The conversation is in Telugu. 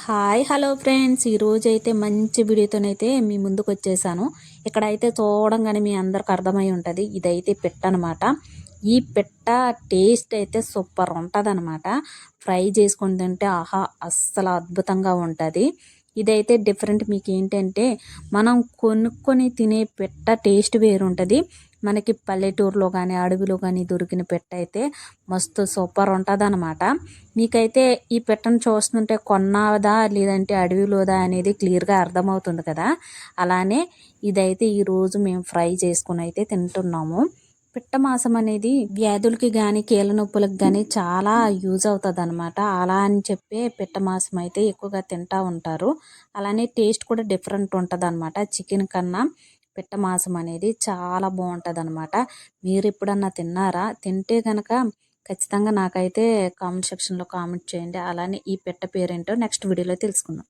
హాయ్ హలో ఫ్రెండ్స్, ఈరోజైతే మంచి వీడియోతోనైతే మీ ముందుకు వచ్చేసాను. ఇక్కడైతే చూడంగానే మీ అందరికి అర్థమై ఉంటుంది, ఇదైతే పిట్ట అనమాట. ఈ పిట్ట టేస్ట్ అయితే సూపర్ ఉంటుంది అనమాట. ఫ్రై చేసుకొని తింటే ఆహా అస్సలు అద్భుతంగా ఉంటుంది. ఇదైతే డిఫరెంట్. మీకు ఏంటంటే మనం కొనుక్కొని తినే పిట్ట టేస్ట్ వేరుంటుంది. మనకి పల్లెటూరులో కానీ అడవిలో కానీ దొరికిన పిట్ట అయితే మస్తు సూపర్ ఉంటుంది అనమాట. మీకైతే ఈ పిట్టను చూస్తుంటే కొన్నాదా లేదంటే అడవిలోదా అనేది క్లియర్గా అర్థమవుతుంది కదా. అలానే ఇదైతే ఈరోజు మేము ఫ్రై చేసుకుని అయితే తింటున్నాము. పిట్ట మాంసం అనేది వ్యాధులకి కానీ కీళ్ళ నొప్పులకు కానీ చాలా యూజ్ అవుతుంది అనమాట. అలా అని చెప్పి పిట్ట మాంసం అయితే ఎక్కువగా తింటూ ఉంటారు. అలానే టేస్ట్ కూడా డిఫరెంట్ ఉంటుంది అనమాట. చికెన్ కన్నా పిట్ట మాంసం అనేది చాలా బాగుంటుంది అనమాట. మీరు ఎప్పుడన్నా తిన్నారా? తింటే కనుక ఖచ్చితంగా నాకైతే కామెంట్ సెక్షన్లో కామెంట్ చేయండి. అలానే ఈ పిట్ట పేరేంటో నెక్స్ట్ వీడియోలో తెలుసుకుందాం.